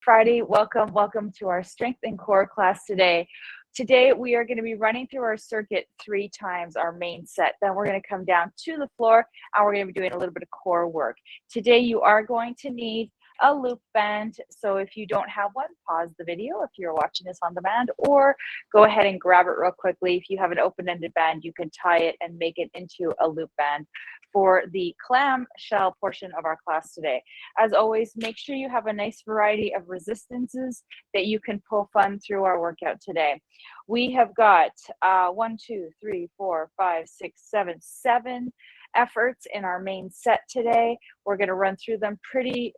Friday. Welcome to our strength and core class today. Today we are going to be running through our circuit 3 times, our main set. Then we're going to come down to the floor and we're going to be doing a little bit of core work. Today you are going to need a loop band. So if you don't have one, pause the video if you're watching this on demand, or go ahead and grab it real quickly. If you have an open-ended band, you can tie it and make it into a loop band for the clam shell portion of our class today. As always, make sure you have a nice variety of resistances that you can pull fun through our workout today. We have got 7 efforts in our main set today. We're going to run through them pretty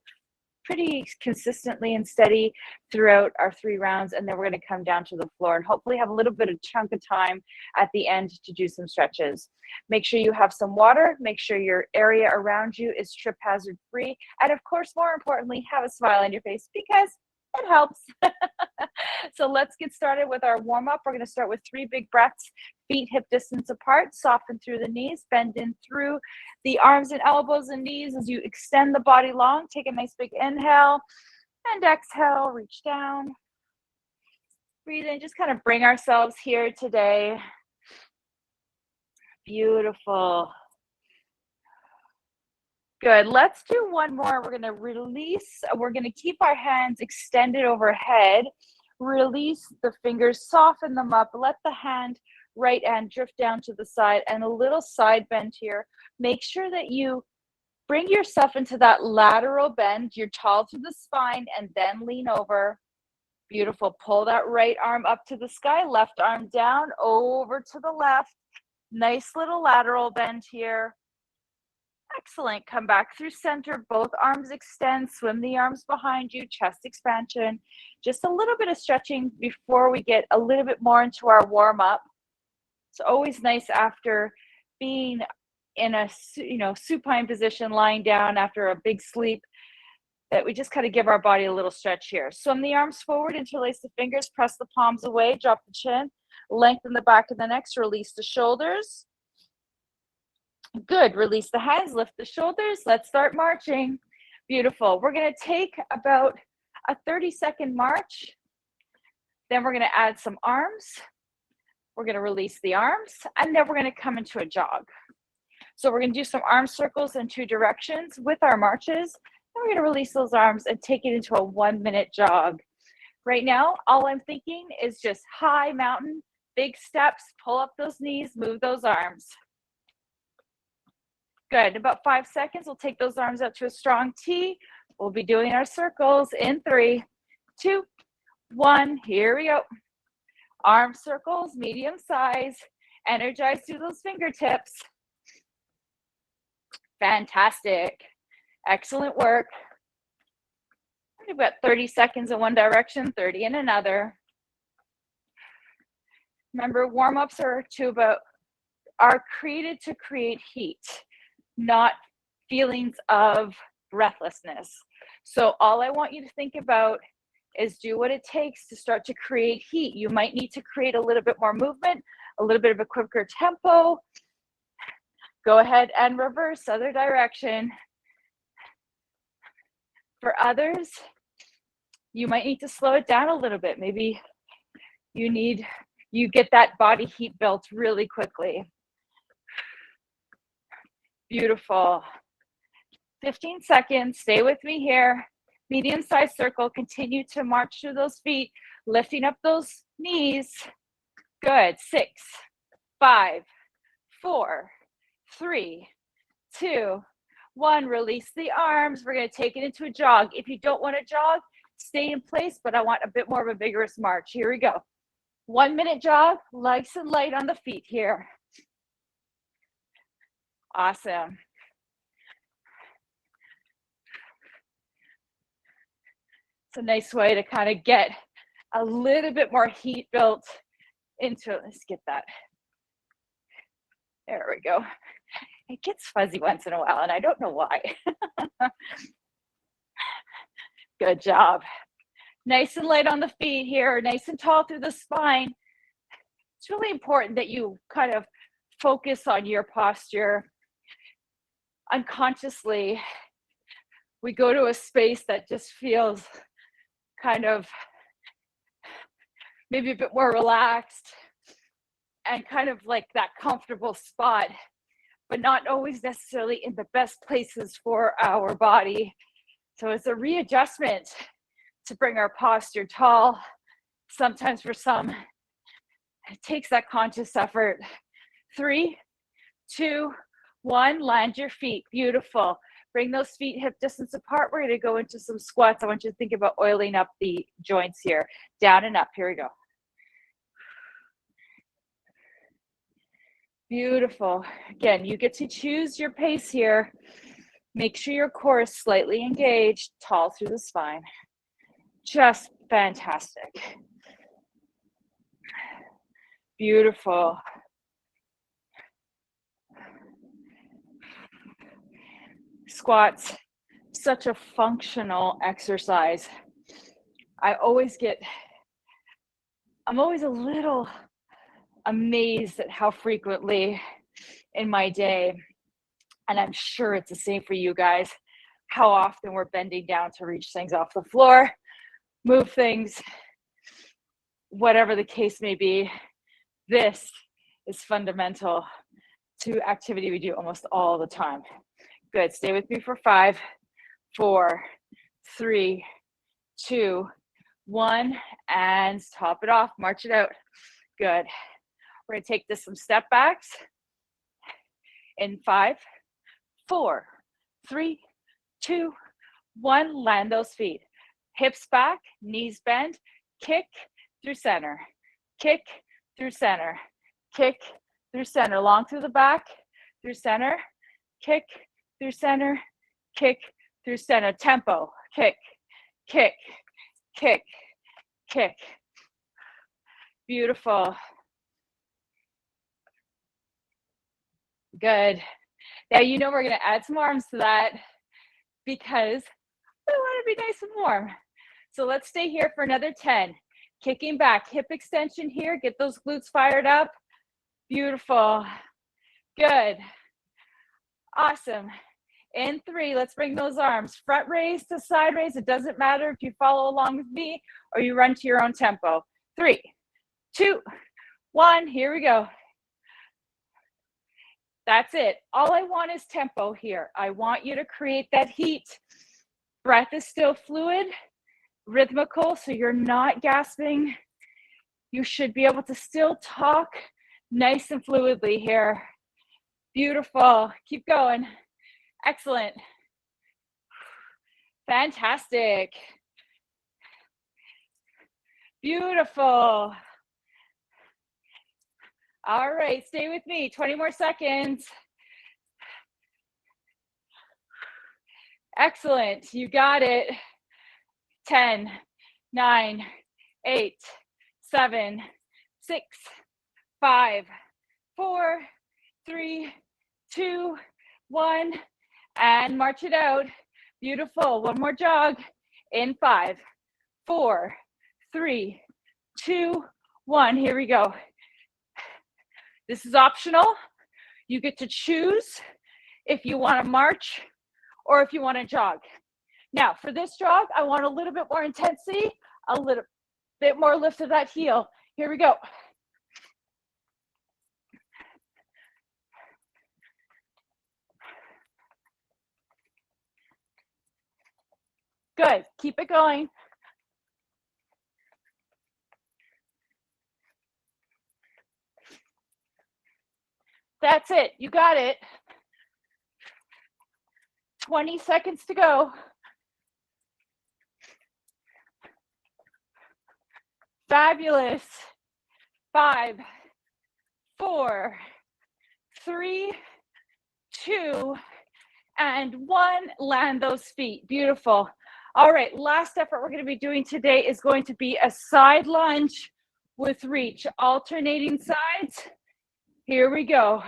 consistently and steady throughout our 3 rounds, and then we're going to come down to the floor and hopefully have a little bit of chunk of time at the end to do some stretches. Make sure you have some water, make sure your area around you is trip hazard free, and of course, more importantly, have a smile on your face because it helps. So let's get started with our warm-up. We're going to start with 3 big breaths, feet hip distance apart, soften through the knees, bend in through the arms and elbows and knees as you extend the body long. Take a nice big inhale and exhale, reach down. Breathe in, just kind of bring ourselves here today. Beautiful. Good. Let's do one more. We're going to release. We're going to keep our hands extended overhead. Release the fingers, soften them up. Let the right hand drift down to the side and a little side bend here. Make sure that you bring yourself into that lateral bend. You're tall through the spine and then lean over. Beautiful. Pull that right arm up to the sky, left arm down, over to the left. Nice little lateral bend here. Excellent. Come back through center. Both arms extend. Swim the arms behind you. Chest expansion. Just a little bit of stretching before we get a little bit more into our warm-up. It's always nice after being in a supine position, lying down after a big sleep, that we just kind of give our body a little stretch here. Swim the arms forward, interlace the fingers, press the palms away, drop the chin, lengthen the back of the neck, release the shoulders. Good. Release the hands, lift the shoulders. Let's start marching. Beautiful. We're going to take about a 30-second march. Then we're going to add some arms. We're going to release the arms, and then we're going to come into a jog. So we're going to do some arm circles in 2 directions with our marches. Then we're going to release those arms and take it into a 1-minute jog. Right now, all I'm thinking is just high mountain, big steps, pull up those knees, move those arms. Good. In about 5 seconds, we'll take those arms up to a strong T. We'll be doing our circles in 3, 2, 1. Here we go. Arm circles, medium size. Energize through those fingertips. Fantastic. Excellent work. We've got 30 seconds in one direction, 30 in another. Remember, warm-ups are created to create heat, not feelings of breathlessness. So all I want you to think about is do what it takes to start to create heat. You might need to create a little bit more movement, a little bit of a quicker tempo. Go ahead and reverse other direction. For others, you might need to slow it down a little bit. Maybe you get that body heat built really quickly. Beautiful. 15 seconds. Stay with me here. Medium-sized circle. Continue to march through those feet, lifting up those knees. Good. 6, 5, 4, 3, 2, 1. Release the arms. We're going to take it into a jog. If you don't want to jog, stay in place, but I want a bit more of a vigorous march. Here we go. 1-minute jog, nice and light on the feet here. Awesome. It's a nice way to kind of get a little bit more heat built into it. Let's get that. There we go. It gets fuzzy once in a while, and I don't know why. Good job. Nice and light on the feet here, nice and tall through the spine. It's really important that you kind of focus on your posture. Unconsciously, we go to a space that just feels kind of maybe a bit more relaxed and kind of like that comfortable spot, but not always necessarily in the best places for our body. So it's a readjustment to bring our posture tall. Sometimes for some, it takes that conscious effort. 3, 2, 1, land your feet. Beautiful. Bring those feet hip distance apart. We're going to go into some squats. I want you to think about oiling up the joints here. Down and up. Here we go. Beautiful. Again, you get to choose your pace here. Make sure your core is slightly engaged, tall through the spine. Just fantastic. Beautiful. Squats, such a functional exercise. I'm always a little amazed at how frequently in my day, and I'm sure it's the same for you guys, how often we're bending down to reach things off the floor, move things, whatever the case may be. This is fundamental to activity we do almost all the time. Good. Stay with me for 5, 4, 3, 2, 1, and top it off. March it out. Good. We're going to take this some step backs in 5, 4, 3, 2, 1. Land those feet. Hips back, knees bend, kick through center, kick through center, kick through center. Long through the back, through center, kick through center, kick through center. Tempo, kick, kick, kick, kick. Beautiful. Good. Now, you know, we're going to add some arms to that because we want to be nice and warm. So let's stay here for another 10. Kicking back, hip extension here. Get those glutes fired up. Beautiful. Good. Awesome. In 3, let's bring those arms front raise to side raise. It doesn't matter if you follow along with me or you run to your own tempo. 3, 2, 1. Here we go. That's it. All I want is tempo here. I want you to create that heat. Breath is still fluid, rhythmical, so you're not gasping. You should be able to still talk nice and fluidly here. Beautiful. Keep going. Excellent. Fantastic. Beautiful. All right, stay with me. 20 more seconds. Excellent. You got it. 10, 9, 8, 7, 6, 5, 4, 3, 2, 1, and march it out. Beautiful. One more jog in 5, 4, 3, 2, 1. Here we go. This is optional. You get to choose if you want to march or if you want to jog. Now, for this jog, I want a little bit more intensity, a little bit more lift of that heel. Here we go. Good. Keep it going. That's it. You got it. 20 seconds to go. Fabulous. 5, 4, 3, 2, and 1. Land those feet. Beautiful. All right, last effort we're going to be doing today is going to be a side lunge with reach, alternating sides. Here we go.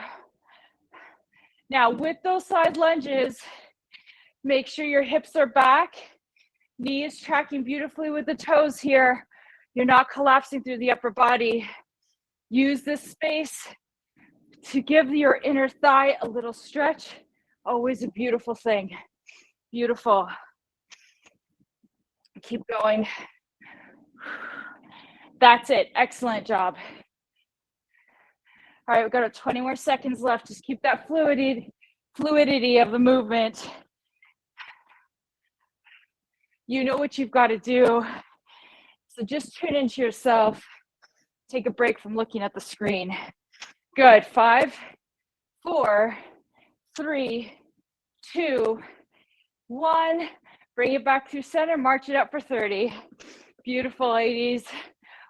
Now, with those side lunges, make sure your hips are back. Knee is tracking beautifully with the toes here. You're not collapsing through the upper body. Use this space to give your inner thigh a little stretch. Always a beautiful thing. Beautiful. Keep going. That's it. Excellent job. All right, we've got 20 more seconds left. Just keep that fluidity of the movement. You know what you've got to do. So just tune into yourself. Take a break from looking at the screen. Good. 5, 4, 3, 2, 1. Bring it back through center. March it up for 30. Beautiful, ladies.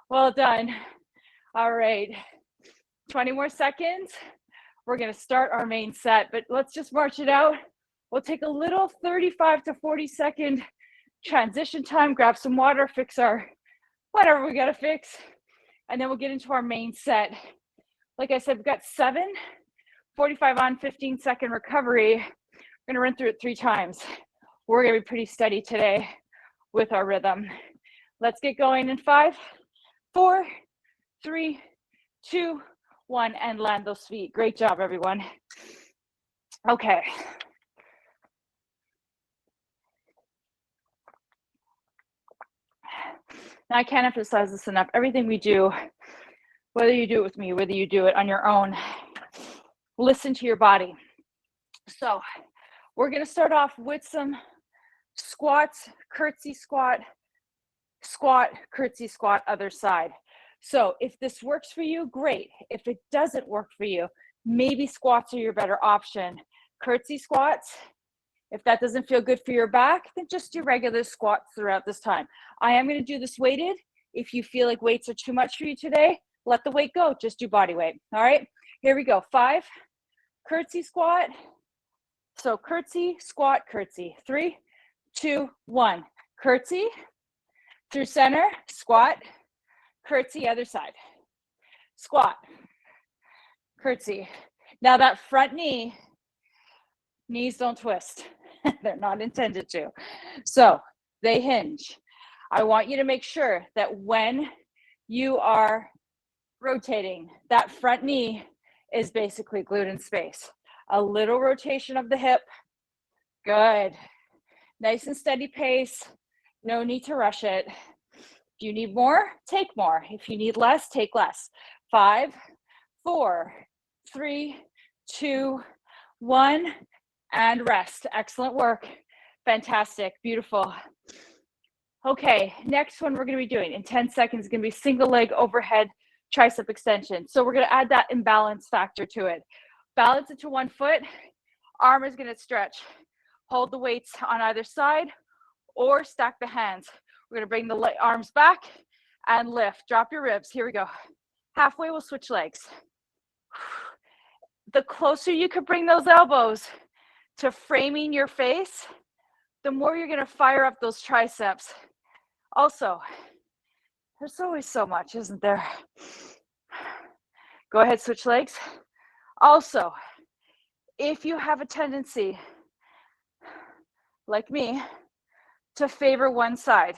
Well done. All right. 20 more seconds. We're going to start our main set, but let's just march it out. We'll take a little 35 to 40 second transition time, grab some water, fix our whatever we got to fix, and then we'll get into our main set. Like I said, we've got 7, 45 on, 15-second recovery. We're going to run through it 3 times. We're going to be pretty steady today with our rhythm. Let's get going in 5, 4, 3, 2, 1, and land those feet. Great job, everyone. Okay. Now, I can't emphasize this enough. Everything we do, whether you do it with me, whether you do it on your own, listen to your body. So we're going to start off with some squats, curtsy squat, squat, curtsy squat, other side. So if this works for you, great. If it doesn't work for you, maybe squats are your better option. Curtsy squats, if that doesn't feel good for your back, then just do regular squats throughout this time. I am going to do this weighted. If you feel like weights are too much for you today, let the weight go. Just do body weight. All right, here we go. 5, curtsy squat. So curtsy, squat, curtsy. 3, 2, 1. Curtsy, through center, squat, curtsy, other side. Squat, curtsy. Now that front knee, knees don't twist. They're not intended to. So they hinge. I want you to make sure that when you are rotating, that front knee is basically glued in space. A little rotation of the hip. Good. Nice and steady pace. No need to rush it. If you need more, take more. If you need less, take less. 5, 4, 3, 2, 1, and rest. Excellent work. Fantastic. Beautiful. Okay, next one we're going to be doing in 10 seconds is going to be single leg overhead tricep extension. So we're going to add that imbalance factor to it. Balance it to one foot. Arm is going to stretch. Hold the weights on either side or stack the hands. We're going to bring the arms back and lift. Drop your ribs. Here we go. Halfway, we'll switch legs. The closer you can bring those elbows to framing your face, the more you're going to fire up those triceps. Also, there's always so much, isn't there? Go ahead, switch legs. Also, if you have a tendency, like me, to favor one side,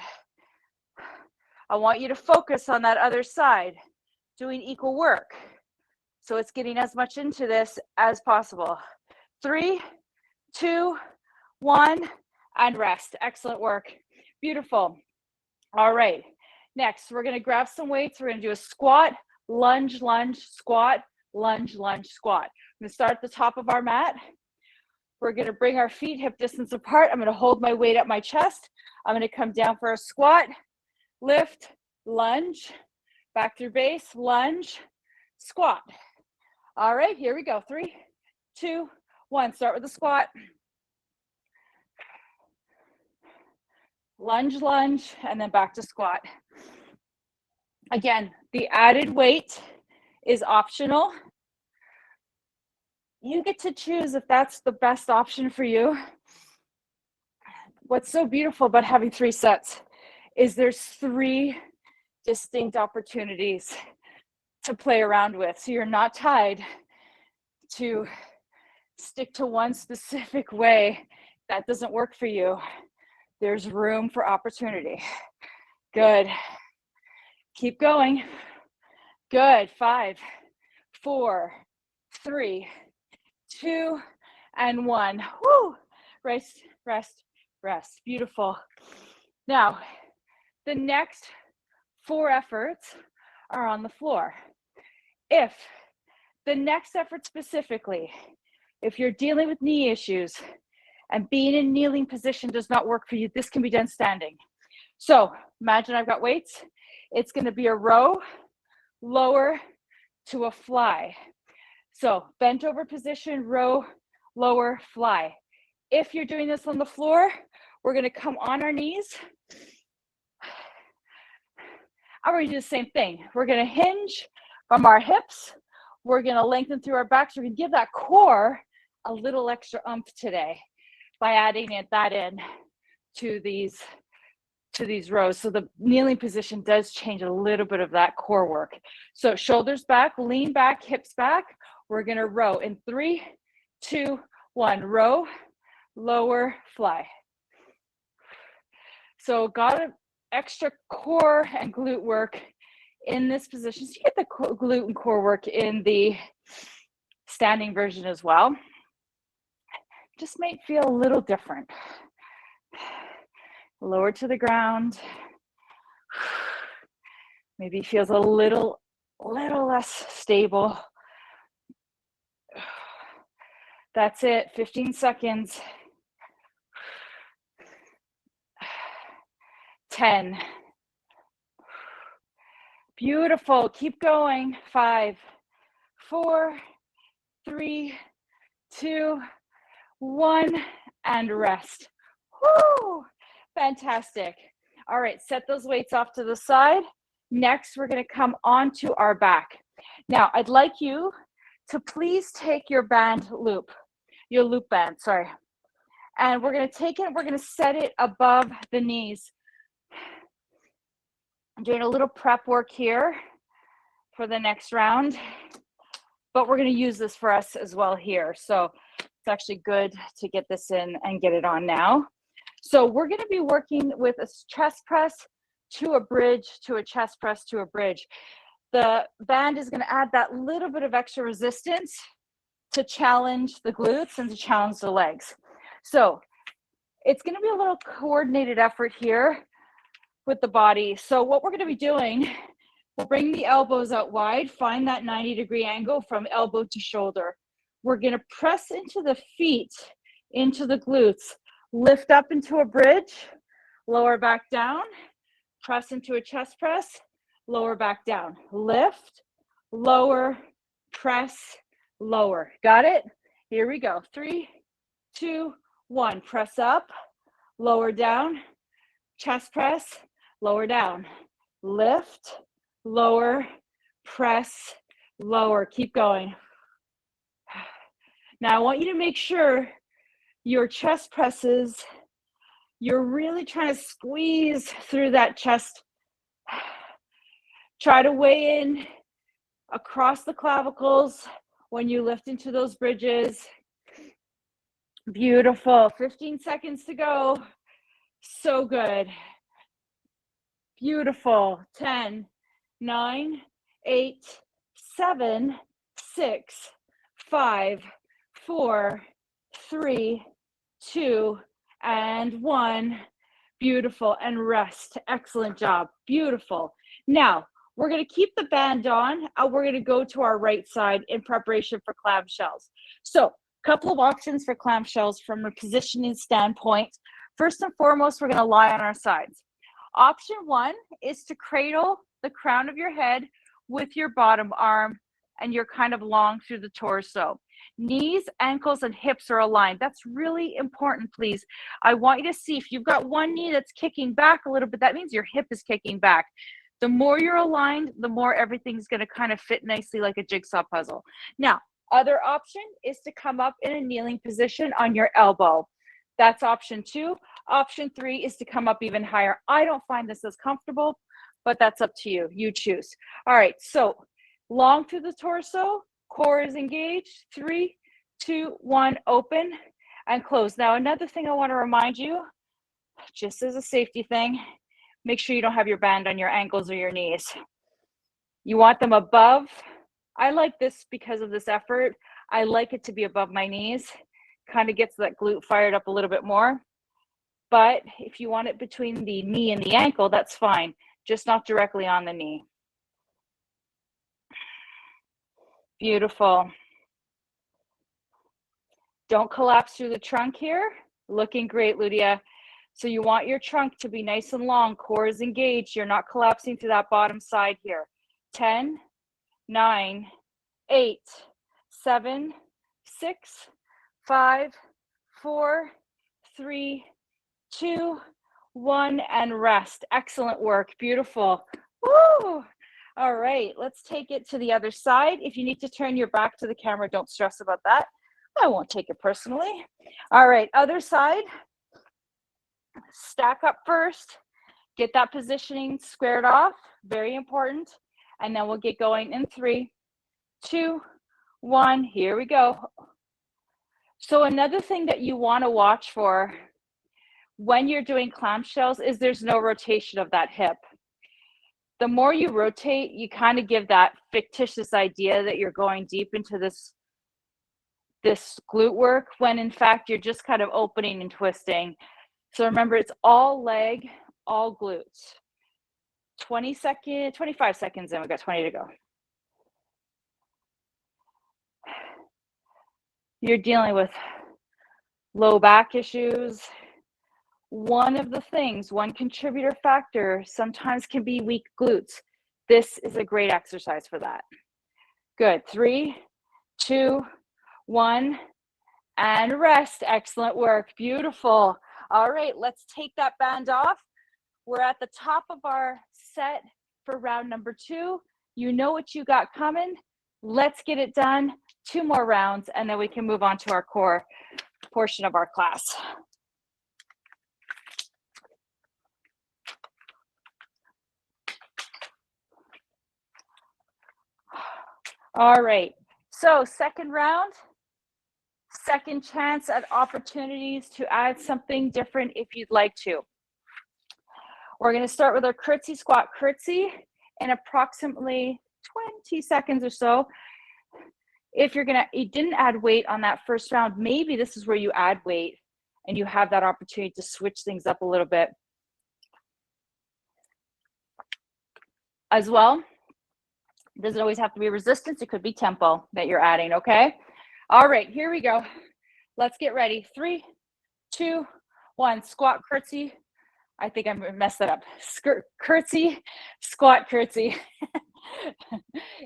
I want you to focus on that other side, doing equal work. So it's getting as much into this as possible. 3, 2, 1, and rest. Excellent work. Beautiful. All right. Next, we're going to grab some weights. We're going to do a squat, lunge, lunge, squat, lunge, lunge, squat. I'm going to start at the top of our mat. We're going to bring our feet hip distance apart. I'm going to hold my weight at my chest. I'm going to come down for a squat, lift, lunge, back through base, lunge, squat. All right, here we go. 3, 2, 1. Start with the squat. Lunge, lunge, and then back to squat. Again, the added weight is optional. You get to choose if that's the best option for you. What's so beautiful about having 3 sets is there's 3 distinct opportunities to play around with. So you're not tied to stick to one specific way. That doesn't work for you. There's room for opportunity. Good. Keep going. Good. 5, 4, 3, 2, and 1. Woo! Rest, rest, rest. Beautiful. Now, the next 4 efforts are on the floor. If the next effort specifically, if you're dealing with knee issues and being in kneeling position does not work for you, this can be done standing. So imagine I've got weights. It's going to be a row, lower to a fly. So bent over position, row, lower, fly. If you're doing this on the floor, we're going to come on our knees. I'm going to do the same thing. We're going to hinge from our hips. We're going to lengthen through our backs. We're going to give that core a little extra oomph today by adding that in to these rows. So the kneeling position does change a little bit of that core work. So shoulders back, lean back, hips back. We're going to row in 3, 2, 1. Row, lower, fly. So got an extra core and glute work in this position. So you get the glute and core work in the standing version as well. Just might feel a little different. Lower to the ground. Maybe feels a little less stable. That's it, 15 seconds. 10. Beautiful, keep going. 5, 4, 3, 2, 1, and rest. Woo! Fantastic. All right, set those weights off to the side. Next, we're going to come onto our back. Now, I'd like you to please take your loop band, sorry. And we're going to take it, we're going to set it above the knees. I'm doing a little prep work here for the next round, but we're going to use this for us as well here. So it's actually good to get this in and get it on now. So we're going to be working with a chest press to a bridge, to a chest press, to a bridge. The band is going to add that little bit of extra resistance to challenge the glutes and to challenge the legs. So it's going to be a little coordinated effort here with the body. So what we're going to be doing, we'll bring the elbows out wide, find that 90-degree angle from elbow to shoulder. We're going to press into the feet, into the glutes, lift up into a bridge, lower back down, press into a chest press, lower back down, lift, lower, press, lower. Got it? Here we go. 3, 2, 1. Press up, lower down, chest press, lower down, lift, lower, press, lower. Keep going. Now I want you to make sure your chest presses, you're really trying to squeeze through that chest. Try to weigh in across the clavicles when you lift into those bridges. Beautiful. 15 seconds to go. So good. Beautiful. 10, 9, 8, 7, 6, 5, 4, 3, 2, and 1. Beautiful. And rest. Excellent job. Beautiful. Now, we're going to keep the band on. We're going to go to our right side in preparation for clam shells. So, a couple of options for clam shells from a positioning standpoint. First and foremost, we're going to lie on our sides. Option 1 is to cradle the crown of your head with your bottom arm, and you're kind of long through the torso. Knees, ankles, and hips are aligned. That's really important, please. I want you to see if you've got one knee that's kicking back a little bit, that means your hip is kicking back. The more you're aligned, the more everything's going to kind of fit nicely like a jigsaw puzzle. Now, other option is to come up in a kneeling position on your elbow. That's option 2. Option 3 is to come up even higher. I don't find this as comfortable, but that's up to you. You choose. All right, so long through the torso, core is engaged. 3, 2, 1, open and close. Now, another thing I want to remind you, just as a safety thing, make sure you don't have your band on your ankles or your knees. You want them above. I like this because of this effort. I like it to be above my knees. Kind of gets that glute fired up a little bit more. But if you want it between the knee and the ankle, that's fine. just not directly on the knee. Beautiful. Don't collapse through the trunk here. Looking great, Ludia. So you want your trunk to be nice and long, core is engaged. You're not collapsing through that bottom side here. 10, 9, 8, 7, 6, 5, 4, 3, 2, 1, and rest. Excellent work. Beautiful. Woo! All right, let's take it to the other side. If you need to turn your back to the camera, don't stress about that. I won't take it personally. All right, other side. Stack up first. Get that positioning squared off. Very important. And then we'll get going in 3, 2, 1. Here we go. So another thing that you want to watch for when you're doing clam shells is there's no rotation of that hip. The more you rotate, you kind of give that fictitious idea that you're going deep into this glute work, when in fact you're just kind of opening and twisting. So remember, it's all leg, all glutes. 25 seconds in, we've got 20 to go. You're dealing with low back issues. One of the things, one contributor factor sometimes can be weak glutes. This is a great exercise for that. Good. 3, 2, 1, and rest. Excellent work. Beautiful. All right, let's take that band off. We're at the top of our set for round number 2. You know what you got coming. Let's get it done. 2 more rounds, and then we can move on to our core portion of our class. All right, so second round, second chance at opportunities to add something different if you'd like to. We're going to start with our curtsy squat curtsy in approximately 20 seconds or so. If you didn't add weight on that first round, maybe this is where you add weight and you have that opportunity to switch things up a little bit. As well, it doesn't always have to be resistance. It could be tempo that you're adding, okay? All right, here we go. Let's get ready. 3, 2, 1. Squat, curtsy. I think I'm gonna mess that up. Curtsy, squat, curtsy.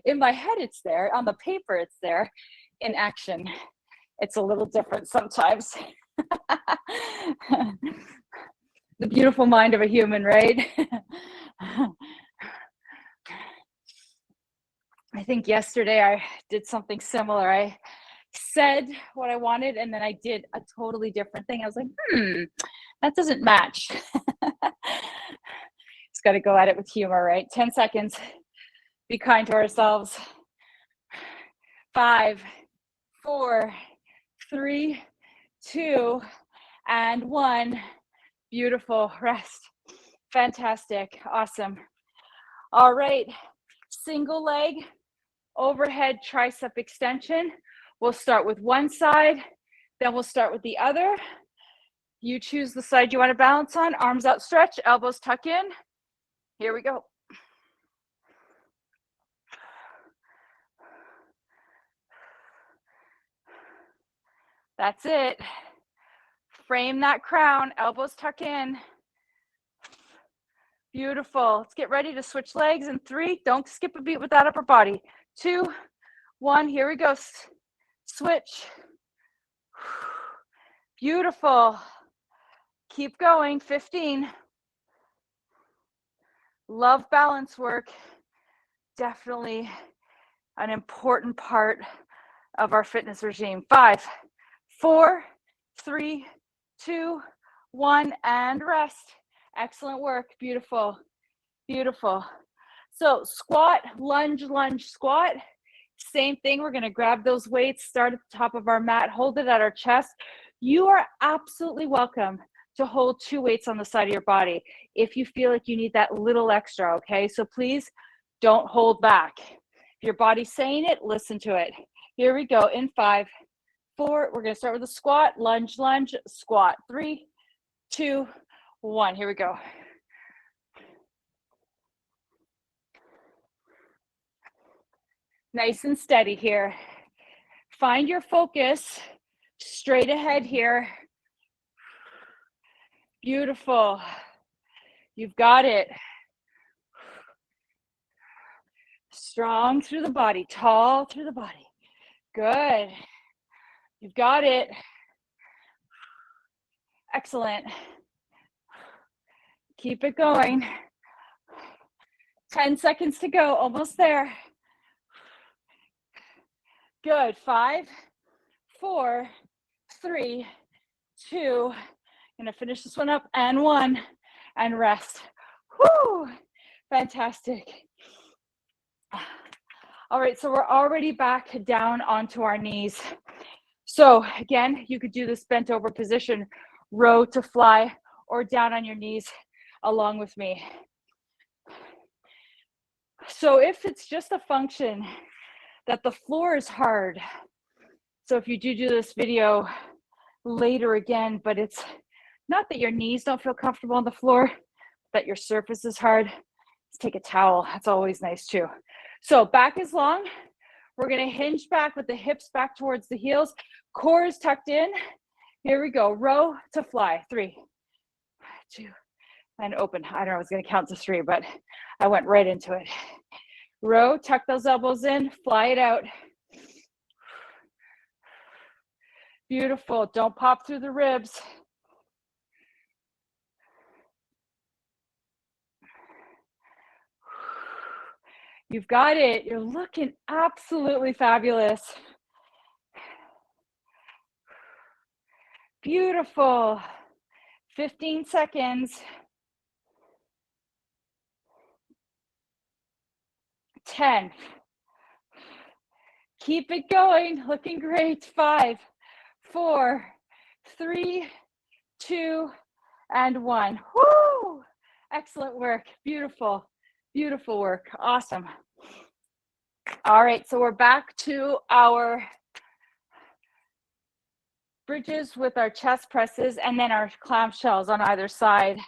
In my head, it's there. On the paper, it's there. In action, it's a little different sometimes. The beautiful mind of a human, right? I think yesterday I did something similar. I said what I wanted, and then I did a totally different thing. I was like, that doesn't match. Just got to go at it with humor, right? 10 seconds. Be kind to ourselves. 5, 4, 3, 2, and 1. Beautiful. Rest. Fantastic. Awesome. All right. Single leg overhead tricep extension. We'll start with one side, then we'll start with the other. You choose the side you want to balance on. Arms outstretched, elbows tuck in. Here we go. That's it. Frame that crown, elbows tuck in. Beautiful. Let's get ready to switch legs in 3. Don't skip a beat with that upper body. 2, 1, here we go. Switch. Beautiful. Keep going. 15. Love balance work. Definitely an important part of our fitness regime. 5, 4, 3, 2, 1, and rest. Excellent work. Beautiful. Beautiful. So squat, lunge, lunge, squat. Same thing. We're going to grab those weights, start at the top of our mat, hold it at our chest. You are absolutely welcome to hold 2 weights on the side of your body if you feel like you need that little extra, okay? So please don't hold back. If your body's saying it, listen to it. Here we go. In 5, 4, we're going to start with a squat, lunge, lunge, squat. 3, 2, 1. Here we go. Nice and steady here. Find your focus straight ahead here. Beautiful. You've got it. Strong through the body, tall through the body. Good. You've got it. Excellent. Keep it going. 10 seconds to go, almost there. Good. 5, 4, 3, 2. Gonna finish this one up, and 1, and rest. Whoo! Fantastic. All right, so we're already back down onto our knees. So again, you could do this bent over position, row to fly, or down on your knees along with me. So if it's just a function that the floor is hard, so if you do this video later again, but it's not that your knees don't feel comfortable on the floor, that your surface is hard, let's take a towel. That's always nice too. So back is long. We're gonna hinge back with the hips back towards the heels. Core is tucked in. Here we go. Row to fly. 3, 2, and open. I don't know, I was gonna count to 3, but I went right into it. Row, tuck those elbows in, fly it out. Beautiful. Don't pop through the ribs. You've got it. You're looking absolutely fabulous. Beautiful. 15 seconds. 10. Keep it going. Looking great. 5, 4, 3, 2, and 1. Woo! Excellent work. Beautiful. Beautiful work. Awesome. All right, so we're back to our bridges with our chest presses and then our clam shells on either side.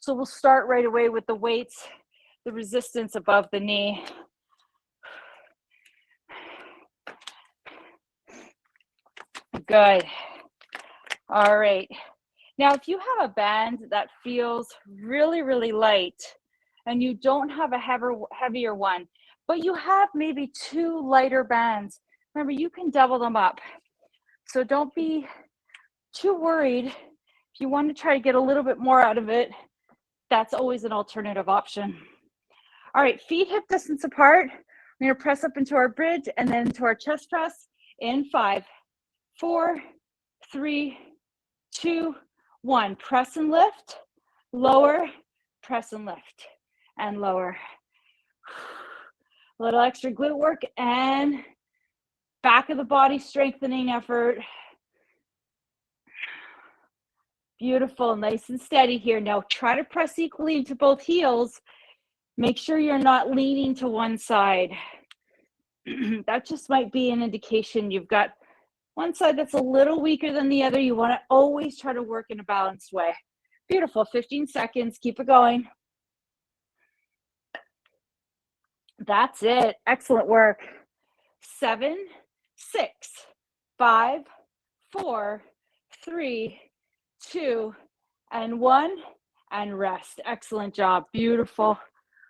So we'll start right away with the weights, the resistance above the knee. Good. All right. Now, if you have a band that feels really, really light and you don't have a heavier one, but you have maybe 2 lighter bands, remember, you can double them up. So don't be too worried. If you want to try to get a little bit more out of it, that's always an alternative option. All right, feet hip distance apart. We're going to press up into our bridge and then into our chest press in 5, 4, 3, 2, 1. Press and lift, lower, press and lift, and lower. A little extra glute work and back of the body strengthening effort. Beautiful, nice and steady here. Now try to press equally into both heels. Make sure you're not leaning to one side. That just might be an indication you've got one side that's a little weaker than the other. You want to always try to work in a balanced way. Beautiful, 15 seconds, keep it going. That's it, excellent work. 7, 6, 5, 4, 3, 2, and 1, and rest. Excellent job, beautiful.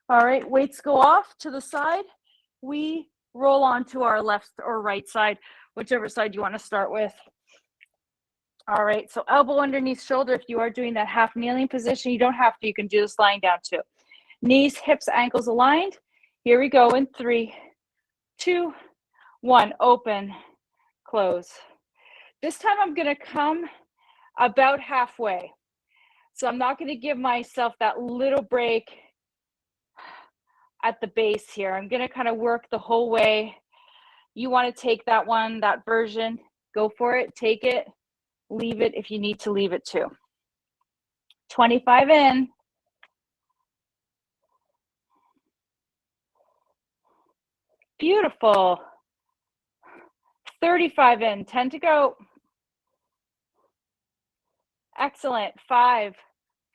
All right, weights go off to the side. We roll onto our left or right side, whichever side you want to start with. All right, so elbow underneath shoulder. If you are doing that half kneeling position, you don't have to, you can do this lying down too. Knees, hips, ankles aligned. Here we go in 3, 2, 1, open, close. This time I'm gonna come about halfway. So I'm not gonna give myself that little break at the base here. I'm gonna kind of work the whole way. You wanna take that one, that version, go for it, take it, leave it if you need to leave it too. 25 in. Beautiful. 35 in, 10 to go. Excellent. 5,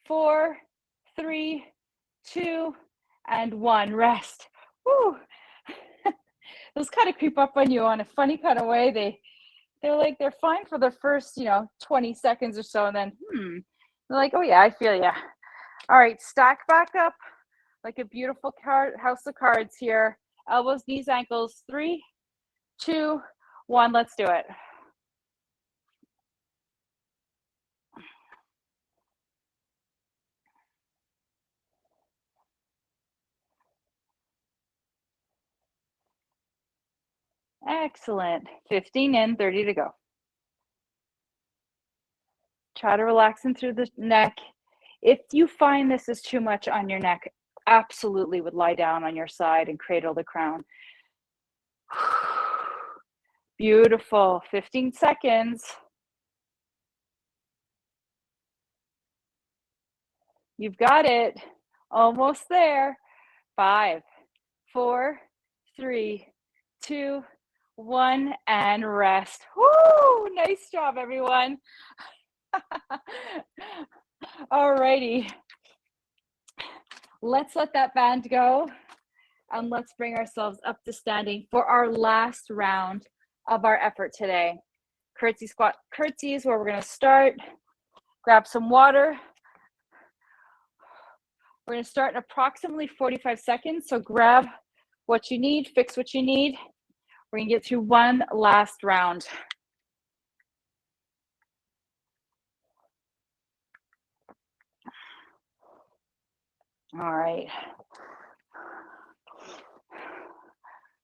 4, 3, 2, and 1. Rest. Woo. those kind of creep up on you on a funny kind of way. They're fine for the first 20 seconds or so, and then they're like, oh yeah, I feel ya. All right, stack back up like a beautiful house of cards here. Elbows, knees, ankles. 3, 2, 1. Let's do it. Excellent. 15 in, 30 to go. Try to relax in through the neck. If you find this is too much on your neck, absolutely would lie down on your side and cradle the crown. Beautiful. 15 seconds. You've got it. Almost there. 5, 4, 3, 2, 1, and rest. Woo! Nice job, everyone. All righty. Let's let that band go, and let's bring ourselves up to standing for our last round of our effort today. Curtsy squat curtsy is where we're going to start. Grab some water. We're going to start in approximately 45 seconds. So grab what you need, fix what you need. We're going to get through one last round. All right.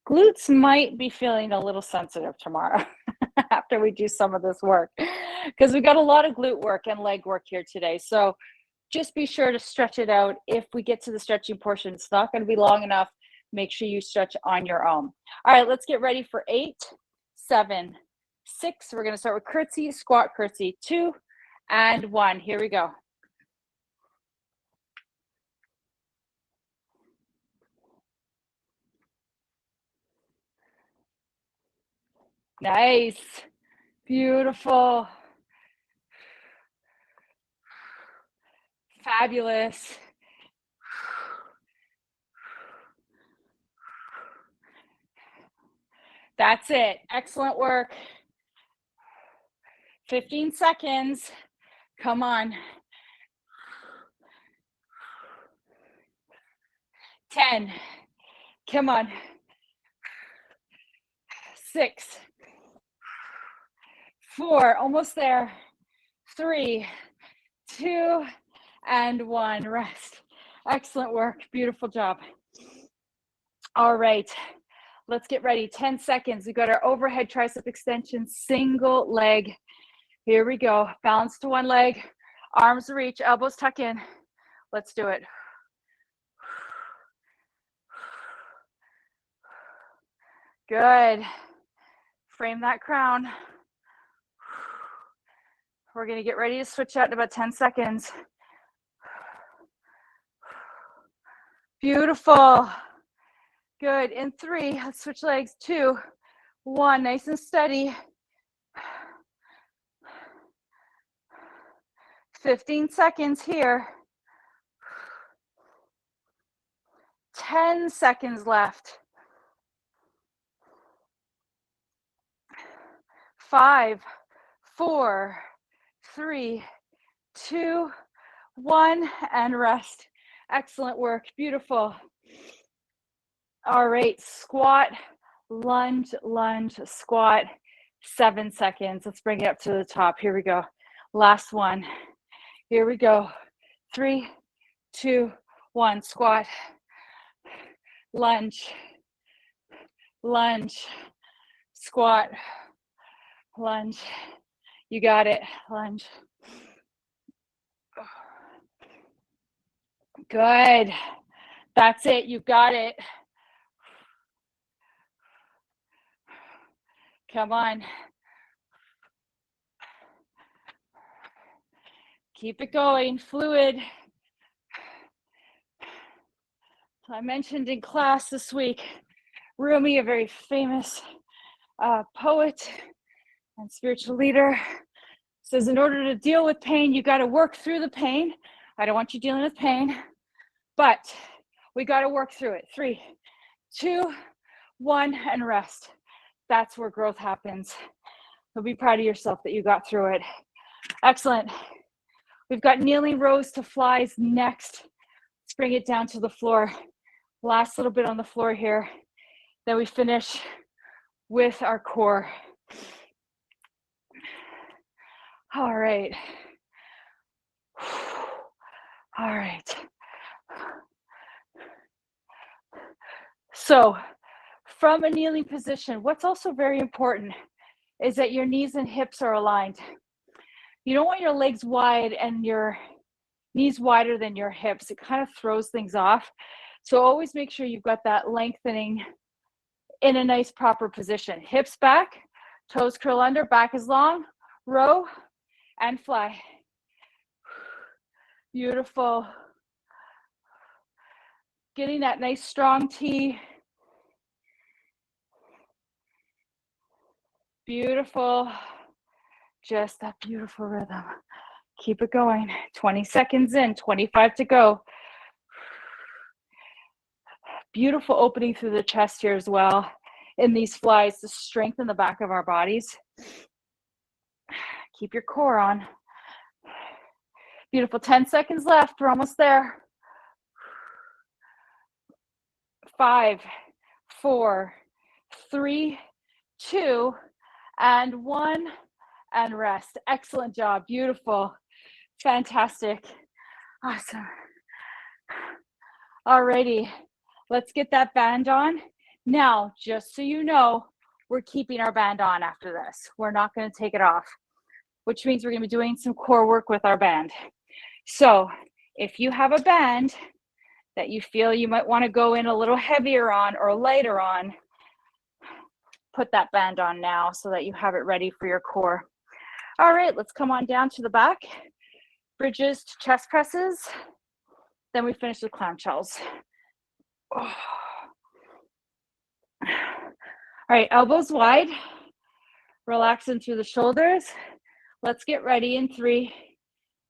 Glutes might be feeling a little sensitive tomorrow after we do some of this work, because we got a lot of glute work and leg work here today. So just be sure to stretch it out. If we get to the stretching portion, it's not going to be long enough. Make sure you stretch on your own. All right, let's get ready for 8, 7, 6. We're going to start with curtsy, squat, curtsy. 2 and 1. Here we go. Nice. Beautiful. Fabulous. That's it. Excellent work. 15 seconds. Come on. 10. Come on. 6. 4. Almost there. 3, 2, and 1. Rest. Excellent work. Beautiful job. All right. Let's get ready. 10 seconds. We've got our overhead tricep extension, single leg. Here we go. Balance to one leg. Arms reach, elbows tuck in. Let's do it. Good. Frame that crown. We're going to get ready to switch out in about 10 seconds. Beautiful. Good. In 3, let's switch legs. 2, 1. Nice and steady. 15 seconds here. 10 seconds left. 5, 4, 3, 2, 1, and rest. Excellent work. Beautiful. All right, squat, lunge, lunge, squat. 7 seconds. Let's bring it up to the top. Here we go. Last one. Here we go. 3, 2, 1. Squat, lunge, lunge, squat, lunge. You got it. Lunge. Good. That's it. You got it. Come on. Keep it going. Fluid. I mentioned in class this week, Rumi, a very famous poet and spiritual leader, says in order to deal with pain, you got to work through the pain. I don't want you dealing with pain, but we got to work through it. 3, 2, 1, and rest. That's where growth happens. So be proud of yourself that you got through it. Excellent. We've got kneeling rows to flies next. Let's bring it down to the floor. Last little bit on the floor here. Then we finish with our core. All right. All right. So from a kneeling position, what's also very important is that your knees and hips are aligned. You don't want your legs wide and your knees wider than your hips. It kind of throws things off. So always make sure you've got that lengthening in a nice proper position. Hips back, toes curl under, back is long, row and fly. Beautiful. Getting that nice strong T. Beautiful. Just that beautiful rhythm. Keep it going. 20 seconds in, 25 to go. Beautiful opening through the chest here as well in these flies to strengthen the back of our bodies. Keep your core on. Beautiful. 10 seconds left. We're almost there. 5, 4, 3, 2, and 1, and rest. Excellent job. Beautiful. Fantastic. Awesome. Alrighty. Let's get that band on. Now, just so you know, we're keeping our band on after this. We're not going to take it off, which means we're going to be doing some core work with our band. So if you have a band that you feel you might want to go in a little heavier on or lighter on, put that band on now so that you have it ready for your core. All right, let's come on down to the back. Bridges to chest presses. Then we finish with clam shells. Oh. All right, elbows wide. Relaxing through the shoulders. Let's get ready in 3,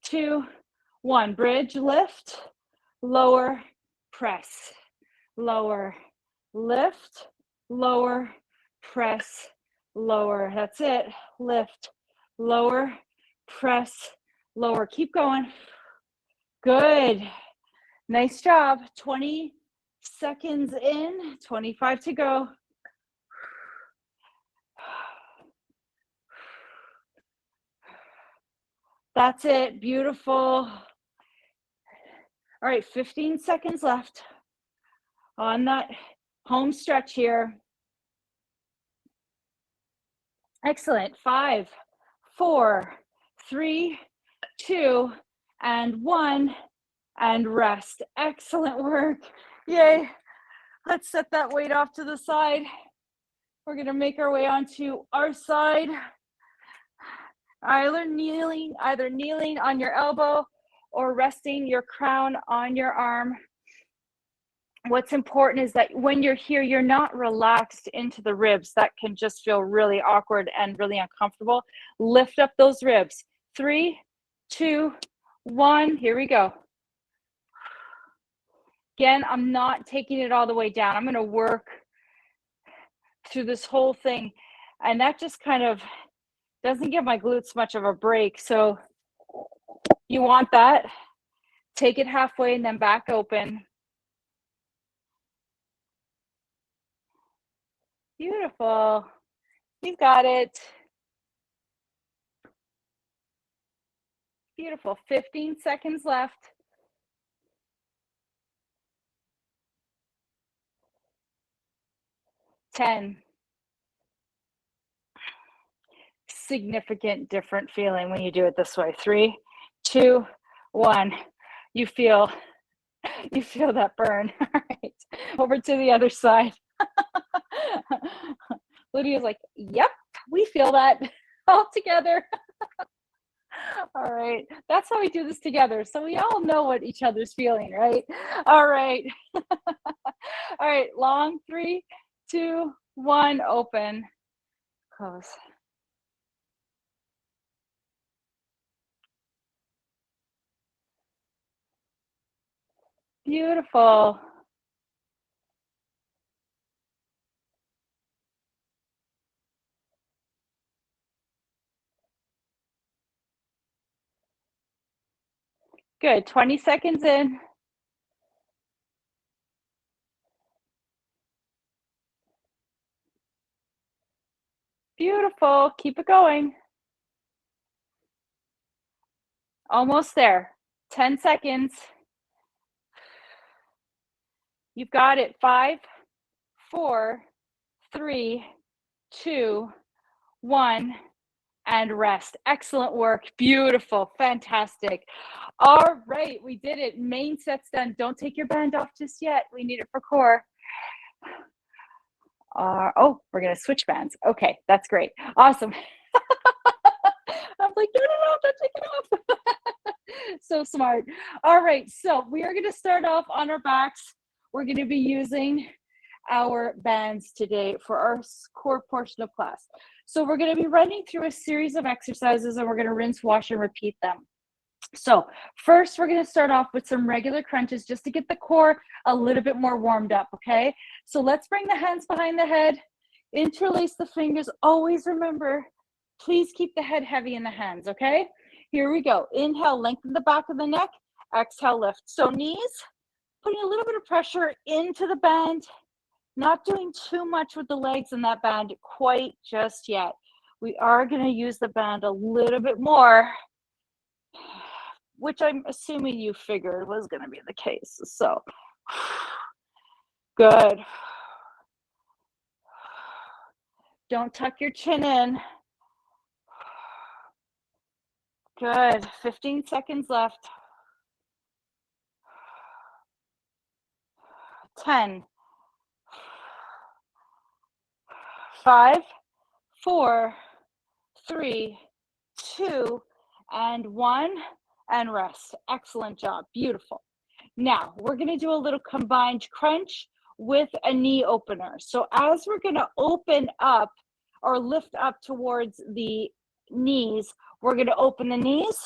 2, 1. Bridge, lift, lower, press, lower, lift, lower, press, lower. That's it. Lift, lower, press, lower. Keep going. Good. Nice job. 20 seconds in, 25 to go. That's it. Beautiful. All right, 15 seconds left on that home stretch here. Excellent. 5, 4, 3, 2, and 1, and rest. Excellent work. Yay. Let's set that weight off to the side. We're going to make our way onto our side. Either kneeling on your elbow or resting your crown on your arm. What's important is that when you're here, you're not relaxed into the ribs. That can just feel really awkward and really uncomfortable. Lift up those ribs. 3, 2, 1. Here we go. Again, I'm not taking it all the way down. I'm going to work through this whole thing. And that just kind of doesn't give my glutes much of a break. So you want that. Take it halfway and then back open. Beautiful. You've got it. Beautiful. 15 seconds left. 10. Significant different feeling when you do it this way. 3, 2, 1. You feel that burn. All right. Over to the other side. Lydia's like, yep, we feel that all together. All right. That's how we do this together. So we all know what each other's feeling, right? All right. All right. Long. 3, 2, 1. Open. Close. Beautiful. Good. 20 seconds in. Beautiful. Keep it going. Almost there. 10 seconds. You've got it. 5, 4, 3, 2, 1, and rest. Excellent work. Beautiful. Fantastic. All right, we did it. Main set's done. Don't take your band off just yet. We need it for core. Oh, we're going to switch bands. Okay, that's great. Awesome. I'm like, no, don't take it off. So smart. All right, so we are going to start off on our backs. We're going to be using our bands today for our core portion of class. So we're going to be running through a series of exercises and we're going to rinse, wash, and repeat them. So first, we're going to start off with some regular crunches just to get the core a little bit more warmed up, okay? So let's bring the hands behind the head, interlace the fingers. Always remember, please keep the head heavy in the hands, okay? Here we go. Inhale, lengthen the back of the neck. Exhale, lift. So knees, putting a little bit of pressure into the band, not doing too much with the legs in that band quite just yet. We are going to use the band a little bit more, which I'm assuming you figured was going to be the case. So, good. Don't tuck your chin in. Good. 15 seconds left. 10. 5, 4, 3, 2, and 1, and rest. Excellent job. Beautiful. Now, we're going to do a little combined crunch with a knee opener. So as we're going to open up or lift up towards the knees, we're going to open the knees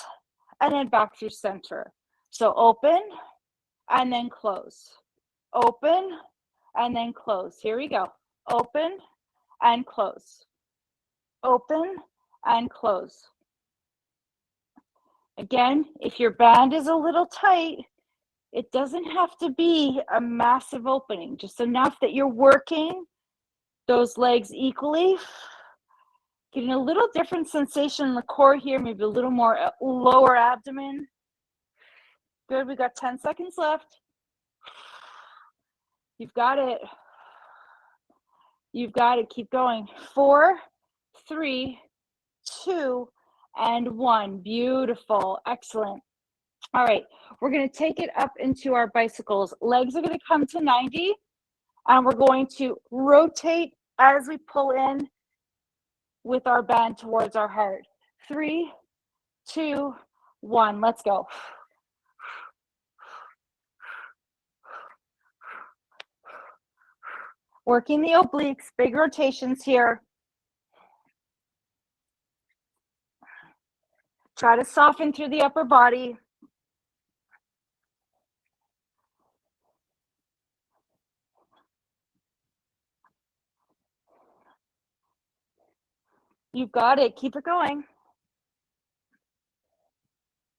and then back through center. So open and then close. Open and then close. Here we go. Open and close. Open and close. Again, if your band is a little tight, it doesn't have to be a massive opening, just enough that you're working those legs equally. Getting a little different sensation in the core here, maybe a little more lower abdomen. Good, we got 10 seconds left. You've got it. You've got it. Keep going. 4, 3, 2, and 1. Beautiful. Excellent. All right, we're going to take it up into our bicycles. Legs are going to come to 90, and we're going to rotate as we pull in with our band towards our heart. 3, 2, 1. Let's go. Working the obliques, big rotations here. Try to soften through the upper body. You've got it. Keep it going.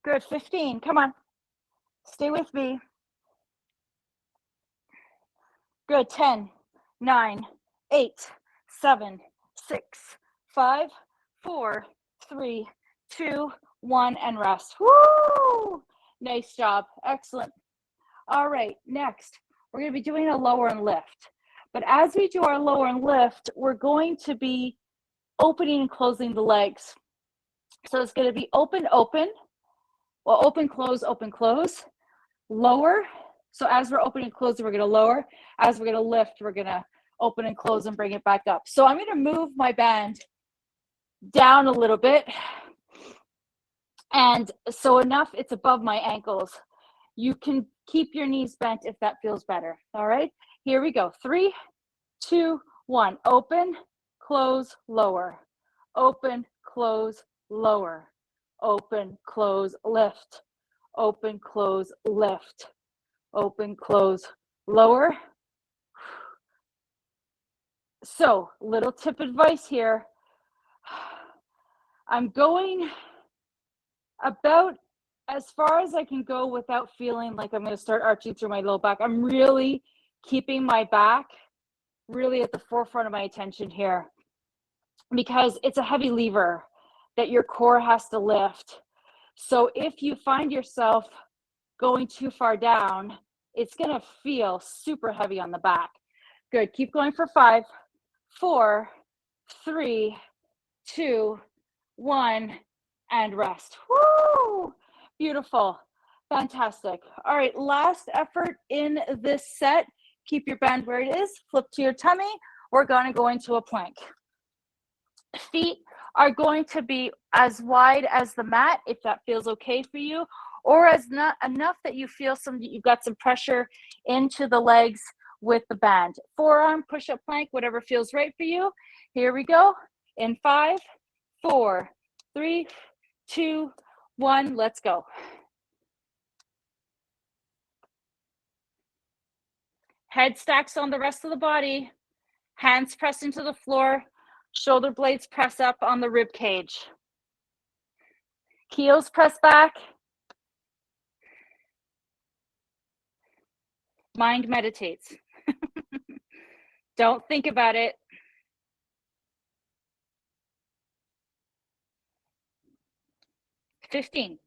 Good. 15. Come on. Stay with me. Good. 10, 9, 8, 7, 6, 5, 4, 3, 2, 1, and rest. Woo! Nice job. Excellent. All right. Next, we're going to be doing a lower and lift. But as we do our lower and lift, we're going to be opening and closing the legs. So it's going to be open, open. Well, open, close, lower. So as we're opening and closing, we're going to lower. As we're going to lift, we're going to open and close and bring it back up. So I'm going to move my band down a little bit. And so enough, it's above my ankles. You can keep your knees bent if that feels better. All right, here we go. 3, 2, 1. Open, close, lower. Open, close, lower. Open, close, lift. Open, close, lift. Open, close, lower. So, little tip advice here. I'm going about as far as I can go without feeling like I'm going to start arching through my low back. I'm really keeping my back really at the forefront of my attention here, because it's a heavy lever that your core has to lift. So if you find yourself going too far down, it's going to feel super heavy on the back. Good. Keep going for 5, 4, 3, 2, 1, and rest. Woo! Beautiful. Fantastic. All right, last effort in this set. Keep your band where it is. Flip to your tummy. We're going to go into a plank. Feet are going to be as wide as the mat, if that feels okay for you, or as not enough that you feel you've got some pressure into the legs with the band. Forearm push-up plank, whatever feels right for you. Here we go. In 5, 4, 3, 2, 1, let's go. Head stacks on the rest of the body. Hands press into the floor. Shoulder blades press up on the rib cage. Heels press back. Mind meditates. Don't think about it. $15.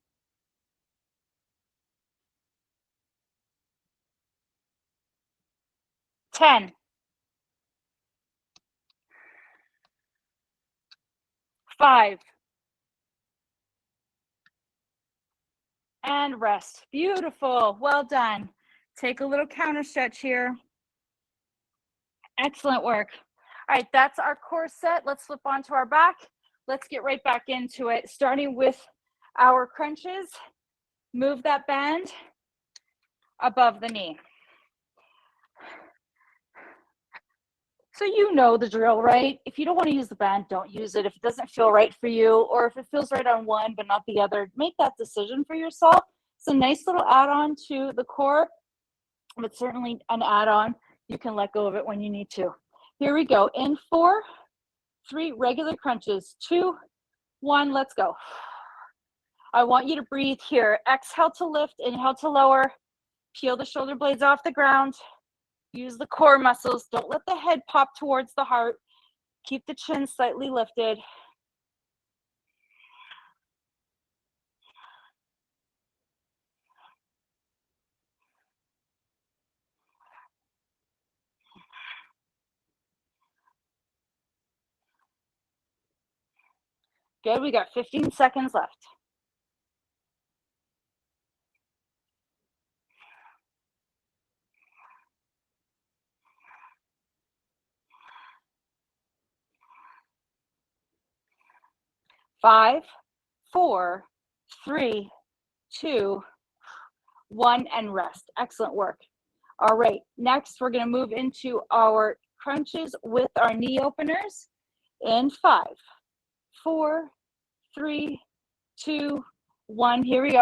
10. 5. And rest. Beautiful. Well done. Take a little counter stretch here. Excellent work. All right, that's our core set. Let's flip onto our back. Let's get right back into it, starting with our crunches. Move that band above the knee. So you know the drill, right? If you don't want to use the band, don't use it. If it doesn't feel right for you, or if it feels right on one but not the other, make that decision for yourself. It's a nice little add-on to the core, but certainly an add-on. You can let go of it when you need to. Here we go. In 4, 3 regular crunches. 2, 1, let's go. I want you to breathe here. Exhale to lift, inhale to lower. Peel the shoulder blades off the ground. Use the core muscles. Don't let the head pop towards the heart. Keep the chin slightly lifted. Good, we got 15 seconds left. Five, 4, 3, 2, 1, and rest. Excellent work. All right, next we're going to move into our crunches with our knee openers in 5, 4, 3, 2, 1. Here we go.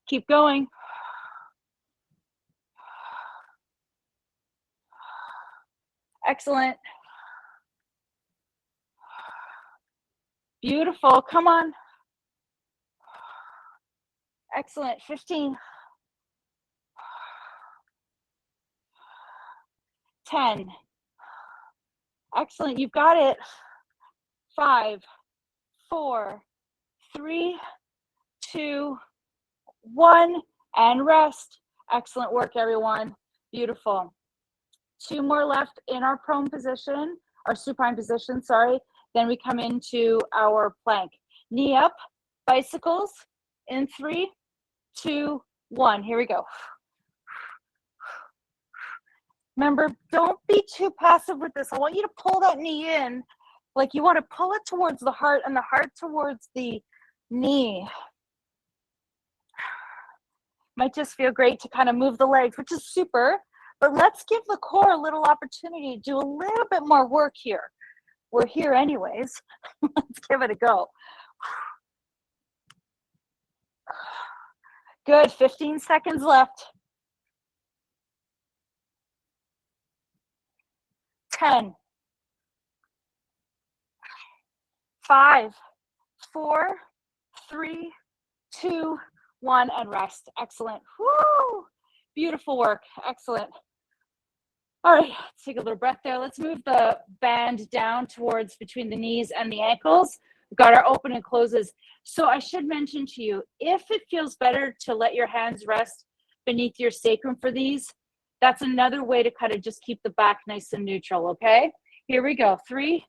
Keep going. Excellent. Beautiful. Come on. Excellent. 15. 10. Excellent. You've got it. 5, 4, 3, 2, 1, and rest. Excellent work, everyone. Beautiful. 2 more left in our prone position, our supine position, sorry. Then we come into our plank. Knee up, bicycles in 3, 2, 1. Here we go. Remember, don't be too passive with this. I want you to pull that knee in. Like you want to pull it towards the heart and the heart towards the knee. Might just feel great to kind of move the legs, which is super. But let's give the core a little opportunity to do a little bit more work here. We're here anyways. Let's give it a go. Good, 15 seconds left. 10, 5, 4, 3, 2, 1, and rest. Excellent. Woo! Beautiful work. Excellent. All right, let's take a little breath there. Let's move the band down towards between the knees and the ankles. We've got our open and closes. So I should mention to you, if it feels better to let your hands rest beneath your sacrum for these, that's another way to kind of just keep the back nice and neutral, okay? Here we go. 3,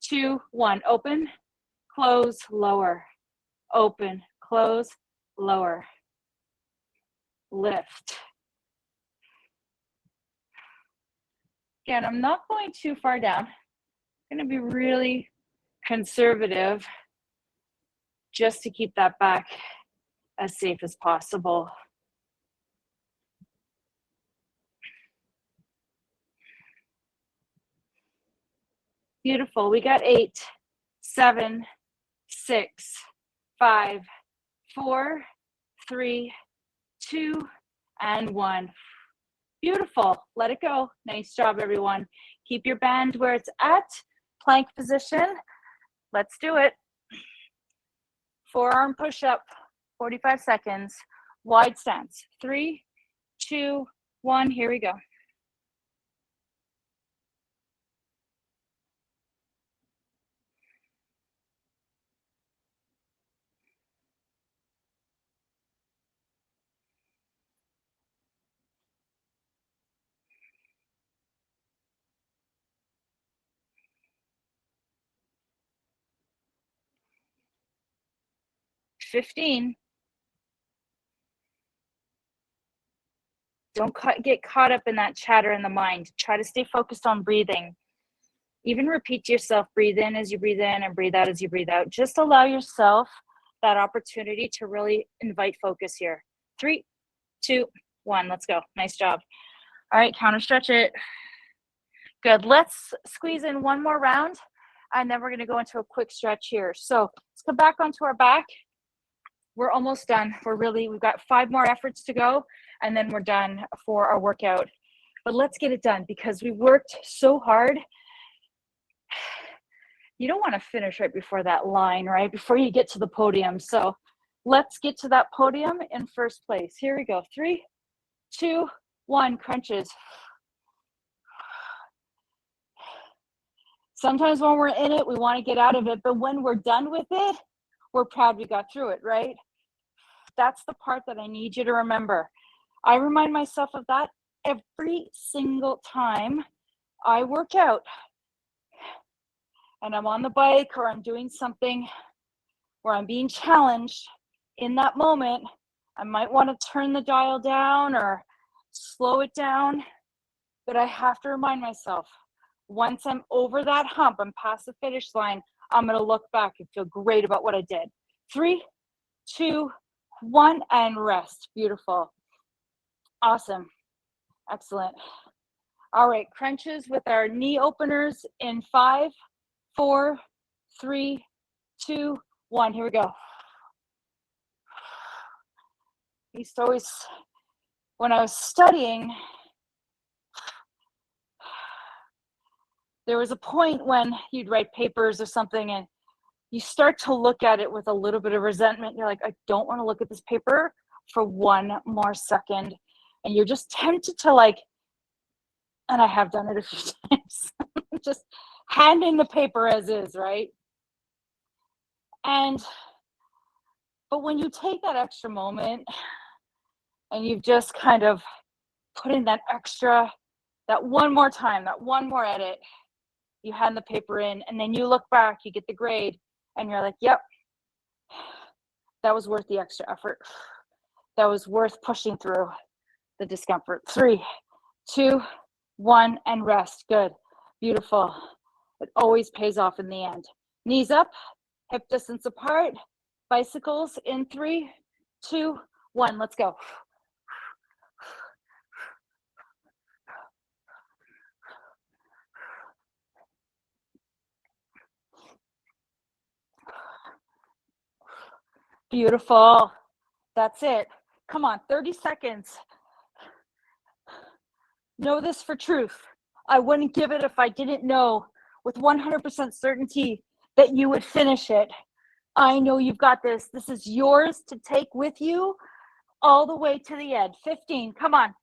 2, 1. Open, close, lower. Open, close, lower. Lift. Again, I'm not going too far down. I'm going to be really conservative just to keep that back as safe as possible. Beautiful. We got 8, 7, 6, 5, 4, 3, 2, and 1. Beautiful. Let it go. Nice job, everyone. Keep your band where it's at. Plank position. Let's do it. Forearm push-up, 45 seconds. Wide stance. 3, 2, 1. Here we go. $15. Don't get caught up in that chatter in the mind. Try to stay focused on breathing. Even repeat to yourself, breathe in as you breathe in and breathe out as you breathe out. Just allow yourself that opportunity to really invite focus here. 3, 2, 1. Let's go. Nice job. All right, counter stretch it. Good. Let's squeeze in one more round, and then we're going to go into a quick stretch here. So let's come back onto our back. We're almost done. We've got 5 more efforts to go, and then we're done for our workout. But let's get it done because we worked so hard. You don't want to finish right before that line, right? Before you get to the podium. So let's get to that podium in first place. Here we go. 3, 2, 1, crunches. Sometimes when we're in it, we want to get out of it. But when we're done with it, we're proud we got through it, right? That's the part that I need you to remember. I remind myself of that every single time I work out. And I'm on the bike or I'm doing something where I'm being challenged. In that moment, I might want to turn the dial down or slow it down. But I have to remind myself, once I'm over that hump, I'm past the finish line, I'm going to look back and feel great about what I did. 3, 2, 1, and rest. Beautiful. Awesome. Excellent. All right, crunches with our knee openers in 5, 4, 3, 2, 1. Here we go. I used to always, when I was studying, there was a point when you'd write papers or something and you start to look at it with a little bit of resentment. You're like, I don't want to look at this paper for one more second. And you're just tempted to and I have done it a few times, just hand in the paper as is, right? But when you take that extra moment and you've just kind of put in that one more time, that one more edit, you hand the paper in and then you look back, you get the grade and you're like, yep, that was worth the extra effort. That was worth pushing through the discomfort. 3, 2, 1, and rest. Good. Beautiful. It always pays off in the end. Knees up, hip distance apart, bicycles in 3, 2, 1. Let's go. Beautiful. That's it. Come on, 30 seconds. Know this for truth. I wouldn't give it if I didn't know with 100% certainty that you would finish it. I know you've got this. This is yours to take with you all the way to the end. 15, come on.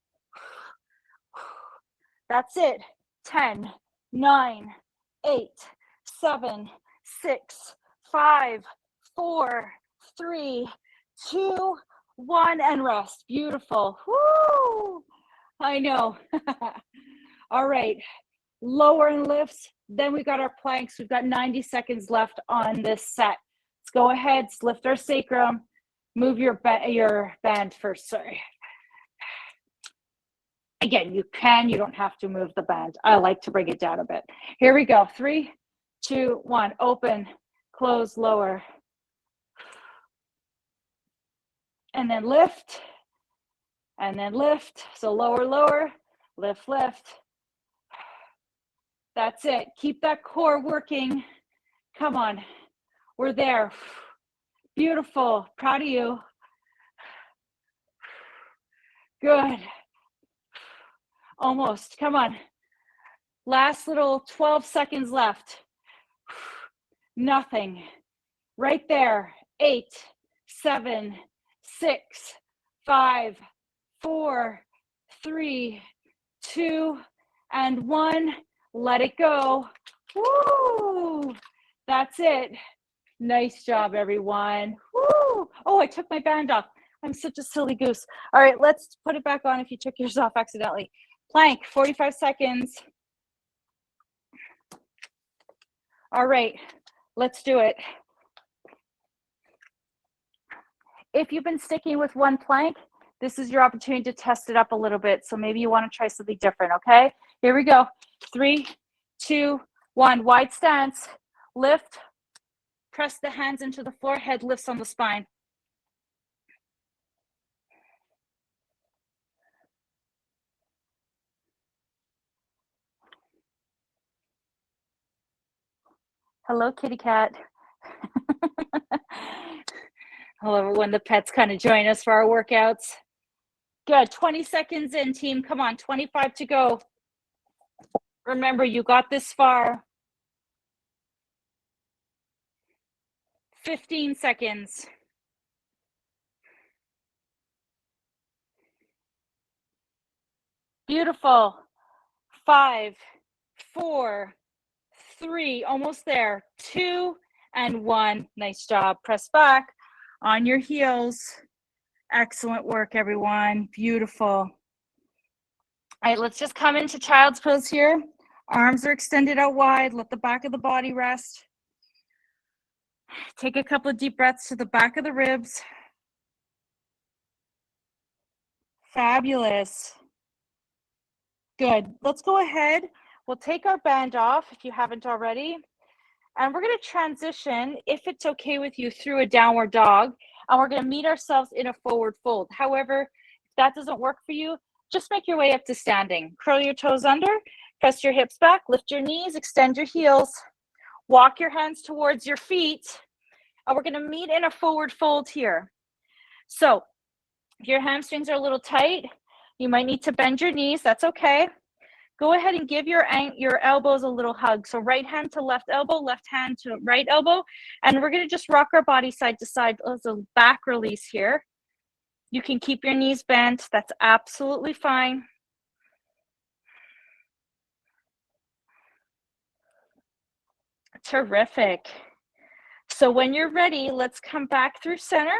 That's it. 10, 9, 8, 7, 6, 5, 4, 3, 2, 1, and rest. Beautiful. Woo! I know. All right. Lower and lifts. Then we got our planks. We've got 90 seconds left on this set. Let's go ahead. Let's lift our sacrum. Move your band first. Sorry. Again, you don't have to move the band. I like to bring it down a bit. Here we go. 3, 2, 1. Open, close, lower. And then lift. And then lift. So lower, lower, lift, lift. That's it. Keep that core working. Come on. We're there. Beautiful. Proud of you. Good. Almost. Come on. Last little 12 seconds left. Nothing. Right there. 8, 7, 6, 5, 4, 3, 2, and 1. Let it go. Woo! That's it. Nice job, everyone. Woo! Oh, I took my band off. I'm such a silly goose. All right, let's put it back on if you took yours off accidentally. Plank, 45 seconds. All right, let's do it. If you've been sticking with one plank, this is your opportunity to test it up a little bit. So maybe you want to try something different, okay? Here we go. 3, 2, 1. Wide stance. Lift. Press the hands into the floor. Head lifts on the spine. Hello, kitty cat. I love it when the pets kind of join us for our workouts. Good. 20 seconds in, team. Come on. 25 to go. Remember, you got this far. 15 seconds. Beautiful. 5, 4, 3, almost there. 2, and 1. Nice job. Press back on your heels. Excellent work, everyone. Beautiful. All right, let's just come into child's pose here. Arms are extended out wide. Let the back of the body rest. Take a couple of deep breaths to the back of the ribs. Fabulous. Good. Let's go ahead. We'll take our band off if you haven't already. And we're going to transition, if it's okay with you, through a downward dog. And we're going to meet ourselves in a forward fold. However, if that doesn't work for you, just make your way up to standing. Curl your toes under, press your hips back, lift your knees, extend your heels, walk your hands towards your feet. And we're going to meet in a forward fold here. So if your hamstrings are a little tight, you might need to bend your knees. That's okay. Go ahead and give your elbows a little hug. So right hand to left hand to right elbow. And we're going to just rock our body side to side as a back release here. You can keep your knees bent. That's absolutely fine. Terrific. So when you're ready, let's come back through center.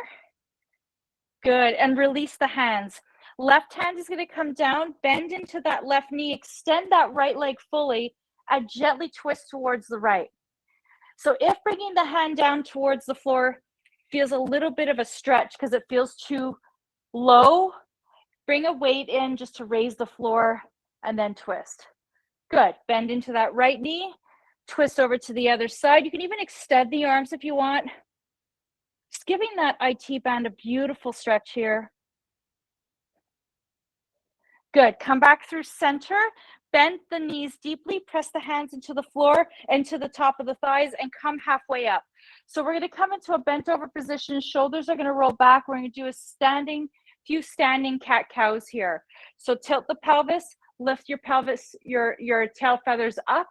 Good. And release the hands. Left hand is going to come down, bend into that left knee, extend that right leg fully, and gently twist towards the right. So if bringing the hand down towards the floor feels a little bit of a stretch because it feels too low, bring a weight in just to raise the floor and then twist. Good. Bend into that right knee, twist over to the other side. You can even extend the arms if you want. Just giving that IT band a beautiful stretch here. Good. Come back through center. Bend the knees deeply, press the hands into the floor, into the top of the thighs, and come halfway up. So we're gonna come into a bent over position. Shoulders are gonna roll back. We're gonna do a few standing cat-cows here. So tilt the pelvis, lift your pelvis, your tail feathers up.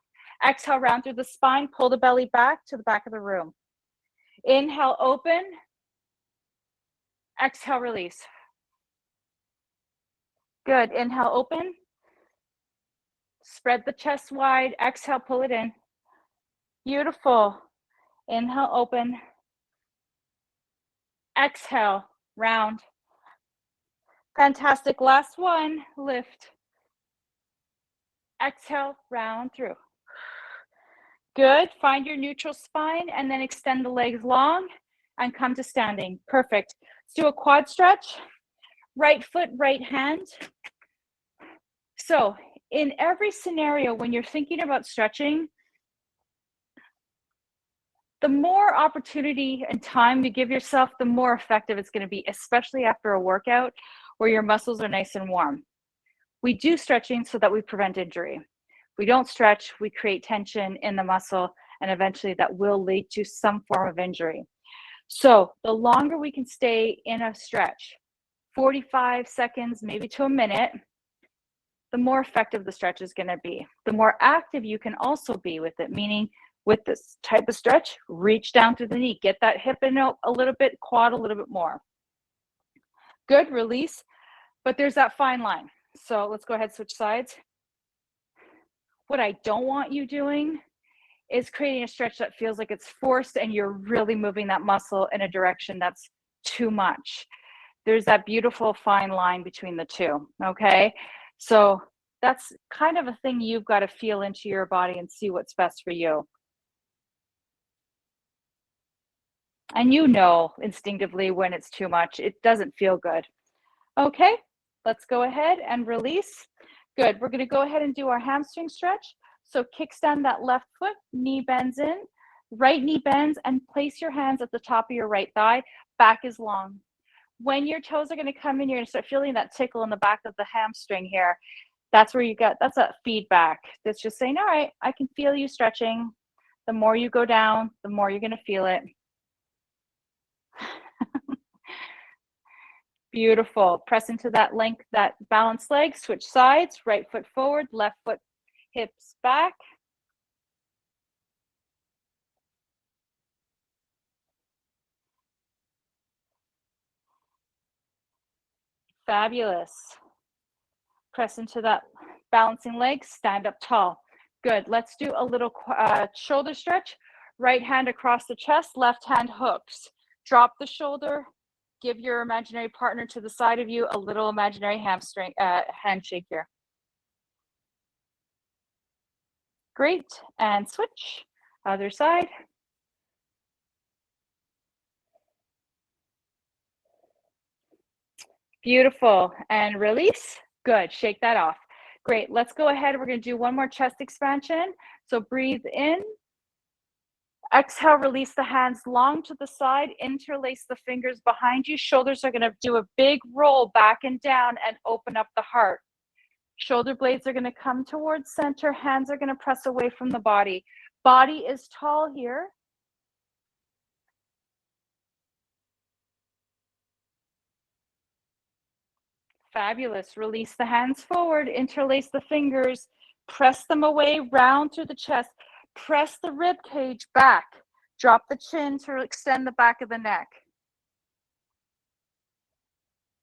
Exhale, round through the spine, pull the belly back to the back of the room. Inhale, open. Exhale, release. Good, inhale, open. Spread the chest wide, exhale, pull it in. Beautiful. Inhale, open. Exhale, round. Fantastic, last one, lift. Exhale, round through. Good, find your neutral spine and then extend the legs long and come to standing. Perfect. Let's do a quad stretch. Right foot, right hand. So in every scenario, when you're thinking about stretching, the more opportunity and time you give yourself, the more effective it's going to be, especially after a workout where your muscles are nice and warm. We do stretching so that we prevent injury. We don't stretch, we create tension in the muscle, and eventually that will lead to some form of injury. So the longer we can stay in a stretch, 45 seconds, maybe to a minute, the more effective the stretch is going to be. The more active you can also be with it, meaning with this type of stretch, reach down through the knee, get that hip in a little bit, quad a little bit more. Good, release, but there's that fine line. So let's go ahead, switch sides. What I don't want you doing is creating a stretch that feels like it's forced and you're really moving that muscle in a direction that's too much. There's that beautiful fine line between the two, okay? So that's kind of a thing you've got to feel into your body and see what's best for you. And you know instinctively when it's too much, it doesn't feel good. Okay, let's go ahead and release. Good, we're gonna go ahead and do our hamstring stretch. So kickstand that left foot, knee bends in, right knee bends, and place your hands at the top of your right thigh, back is long. When your toes are gonna come in, you're gonna start feeling that tickle in the back of the hamstring here. That's where that's that feedback. That's just saying, all right, I can feel you stretching. The more you go down, the more you're gonna feel it. Beautiful. Press into that length, that balanced leg, switch sides, right foot forward, left foot, hips back. Fabulous. Press into that balancing leg, stand up tall. Good. Let's do a little shoulder stretch. Right hand across the chest, left hand hooks. Drop the shoulder. Give your imaginary partner to the side of you a little imaginary hamstring handshake here. Great. And switch. Other side. Beautiful. And release. Good. Shake that off. Great. Let's go ahead. We're going to do one more chest expansion. So breathe in. Exhale, release the hands long to the side, interlace the fingers behind you. Shoulders are going to do a big roll back and down and open up the heart. Shoulder blades are going to come towards center. Hands are going to press away from the body. Body is tall here. Fabulous. Release the hands forward, interlace the fingers, press them away, round through the chest. Press the rib cage back. Drop the chin to extend the back of the neck.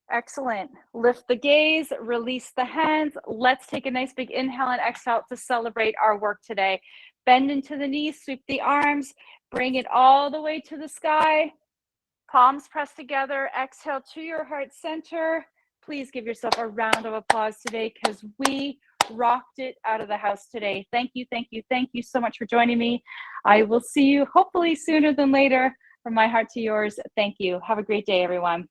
Excellent. Lift the gaze, release the hands. Let's take a nice big inhale and exhale to celebrate our work today. Bend into the knees, sweep the arms, bring it all the way to the sky. Palms pressed together. Exhale to your heart center. Please give yourself a round of applause today because we rocked it out of the house today. Thank you, thank you, thank you so much for joining me. I will see you hopefully sooner than later. From my heart to yours, thank you. Have a great day, everyone.